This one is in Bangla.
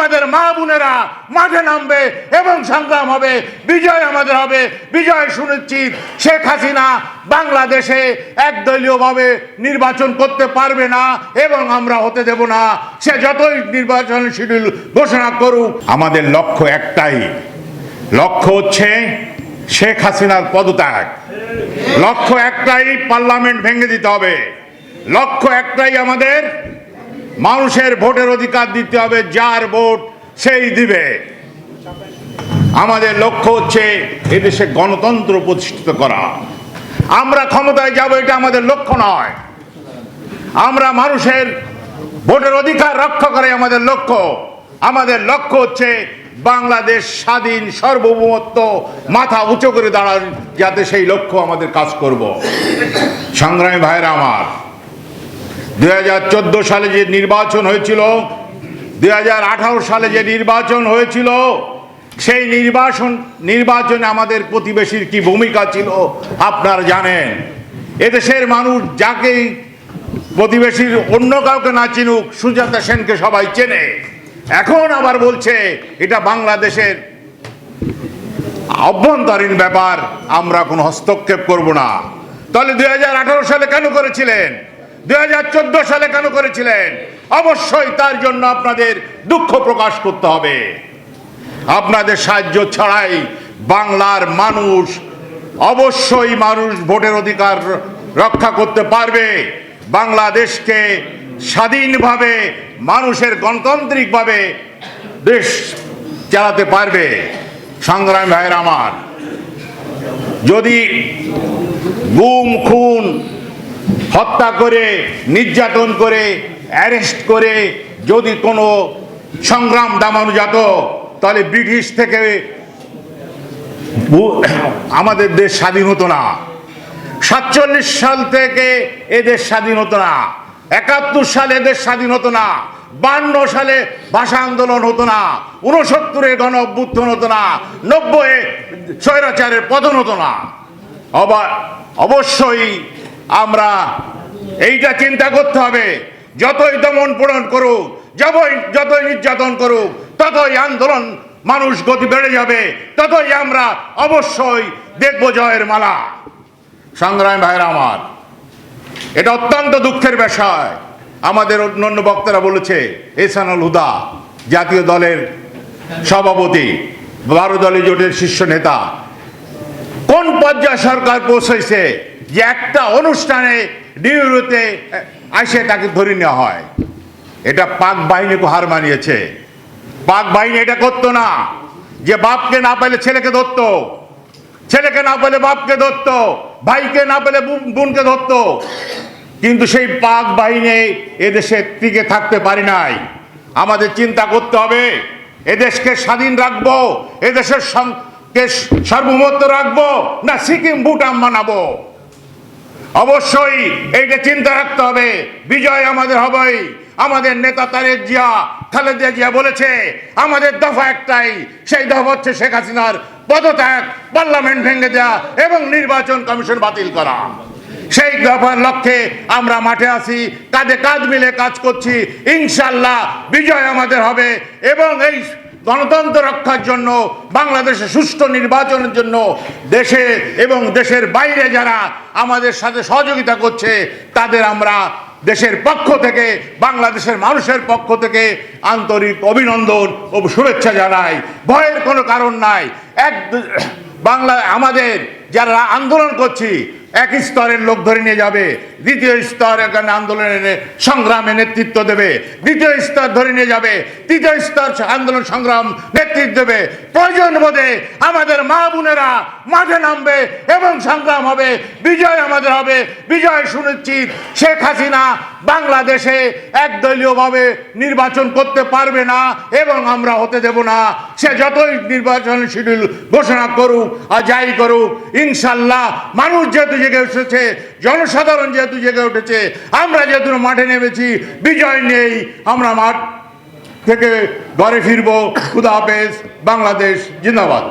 আমাদের মা বোনেরা মাঠে নামবে এবং সংগ্রাম হবে, বিজয় আমাদের হবে, বিজয় সুনিশ্চিত। শেখ হাসিনা বাংলাদেশে একদলীয়ভাবে নির্বাচন করতে পারবে না এবং আমরা হতে দেব না, সে যতই নির্বাচন শিডিউল ঘোষণা করুক। আমাদের লক্ষ্য একটাই, লক্ষ্য হচ্ছে শেখ হাসিনার পদত্যাগ। লক্ষ্য একটাই, পার্লামেন্ট ভেঙে দিতে হবে। লক্ষ্য একটাই, আমাদের মানুষের ভোটের অধিকার দিতে হবে, যার ভোট সেই দিবে। আমাদের লক্ষ্য হচ্ছে এদেশে গণতন্ত্র প্রতিষ্ঠিত করা। আমরা ক্ষমতায় যাব এটা আমাদের লক্ষ্য নয়, আমরা মানুষের ভোটের অধিকার রক্ষা করাই আমাদের লক্ষ্য। আমাদের লক্ষ্য হচ্ছে বাংলাদেশ স্বাধীন, সার্বভৌমত্ব মাথা উঁচু করে দাঁড়ান, যাতে সেই লক্ষ্য আমাদের কাজ করব। সংগ্রামী ভাইরা আমার, 2014 সালে যে নির্বাচন হয়েছিল, 2018 সালে যে নির্বাচন হয়েছিল, সেই নির্বাচনে আমাদের প্রতিবেশীর কি ভূমিকা ছিল আপনারা জানেন। এদেশের মানুষ যাকে প্রতিবেশীর অন্য কাউকে না চিনুক, সুজাতা সেনকে সবাই চেনে। এখন আবার বলছে এটা বাংলাদেশের অভ্যন্তরীণ ব্যাপার, আমরা কোনো হস্তক্ষেপ করব না। তাহলে 2018 সালে কেন করেছিলেন? 2014 সালে কেন করেছিলেন? অবশ্যই তার জন্য আপনাদের দুঃখ প্রকাশ করতে হবে। আপনাদের সাহায্য ছাড়াই বাংলার মানুষ, অবশ্যই মানুষ ভোটের অধিকার রক্ষা করতে পারবে, বাংলাদেশকে স্বাধীনভাবে মানুষের গণতান্ত্রিকভাবে দেশ চালাতে পারবে। সংগ্রামী ভাইয়ের আমার, যদি গুম খুন হত্যা করে, নির্যাতন করে, অ্যারেস্ট করে যদি কোনো সংগ্রাম দামানো যেত, তাহলে ব্রিটিশ থেকে আমাদের দেশ স্বাধীন হতো না। 47 সাল থেকে এদেশ স্বাধীন হতো না, 71 সালে এদেশ স্বাধীন হতো না, 52 সালে ভাষা আন্দোলন হতো না, 69-এ গণ অভ্যুত্থান হতো না, 90-এ স্বৈরাচারের পতন হতো না। অবশ্যই আমরা এইটা চিন্তা করতে হবে, যতই দমন পীড়ন করুক, যতই নির্যাতন করুক, ততই আন্দোলন মানুষ গতি বেড়ে যাবে, ততই আমরা অবশ্যই দেখব জয়ের মালা। সংগ্রামী ভাইরা আমার, এটা অত্যন্ত দুঃখের বিষয়। আমাদের অন্যান্য বক্তারা বলেছে, এহসানুল হুদা জাতীয় দলের সভাপতি, 12 দলীয় জোটের শীর্ষ নেতা, কোন পর্যায়ে সরকার পৌঁছেছে যে একটা অনুষ্ঠানে ডিউরোতে আসে তাকে ধরে নেওয়া হয়। এটা পাক বাহিনীকে হার মানিয়েছে। পাক বাহিনী এটা করতো না, যে বাপকে না পেলে ছেলেকে ধরতো, ছেলেকে না পেলে বাপকে ধরতো, ভাইকে না পেলে বোনকে ধরতো। কিন্তু সেই পাক বাহিনী এদেশে টিকে থাকতে পারি নাই। আমাদের চিন্তা করতে হবে, এদেশকে স্বাধীন রাখবো, এদেশের সার্বভৌমত্ব রাখবো, না সিকিম ভুটান বানাবো। অবশ্যই এইটা চিন্তা রাখতে হবে। বিজয় আমাদের হবেই। আমাদের নেতা তারেক জিয়া, খালেদা জিয়া বলেছে আমাদের দফা একটাই, সেই দফা হচ্ছে শেখ হাসিনার পদত্যাগ, পার্লামেন্ট ভেঙে দেওয়া এবং নির্বাচন কমিশন বাতিল করা। সেই দফার লক্ষ্যে আমরা মাঠে আছি, কাঁধে কাঁধ মিলে কাজ করছি। ইনশাল্লাহ বিজয় আমাদের হবে এবং এই গণতন্ত্র রক্ষার জন্য, বাংলাদেশে সুষ্ঠু নির্বাচনের জন্য দেশে এবং দেশের বাইরে যারা আমাদের সাথে সহযোগিতা করছে, তাদের আমরা দেশের পক্ষ থেকে, বাংলাদেশের মানুষের পক্ষ থেকে আন্তরিক অভিনন্দন ও শুভেচ্ছা জানাই। ভয়ের কোনো কারণ নাই। আমাদের যারা আন্দোলন করছি, এক স্তরের লোক ধরে নিয়ে যাবে, দ্বিতীয় স্তর এখানে আন্দোলনের সংগ্রামে নেতৃত্ব দেবে, দ্বিতীয় স্তর ধরে নিয়ে যাবে, তৃতীয় স্তর আন্দোলন সংগ্রাম নেতৃত্ব দেবে। প্রয়োজন বোধে আমাদের মা বোনেরা মাঠে নামবে এবং সংগ্রাম হবে, বিজয় আমাদের হবে, বিজয় সুনিশ্চিত। শেখ হাসিনা বাংলাদেশে একদলীয়ভাবে নির্বাচন করতে পারবে না এবং আমরা হতে দেব না, সে যতই নির্বাচন শিডিউল ঘোষণা করুক আর যাই করুক। ইনশাল্লাহ মানুষ যেহেতু জেগে উঠেছে, জনসাধারণ যেহেতু জেগে উঠেছে, আমরা যেহেতু মাঠে নেমেছি, বিজয় নেই, আমরা মাঠ থেকে ঘরে ফিরবো। খুদা হাফেজ। বাংলাদেশ জিন্দাবাদ।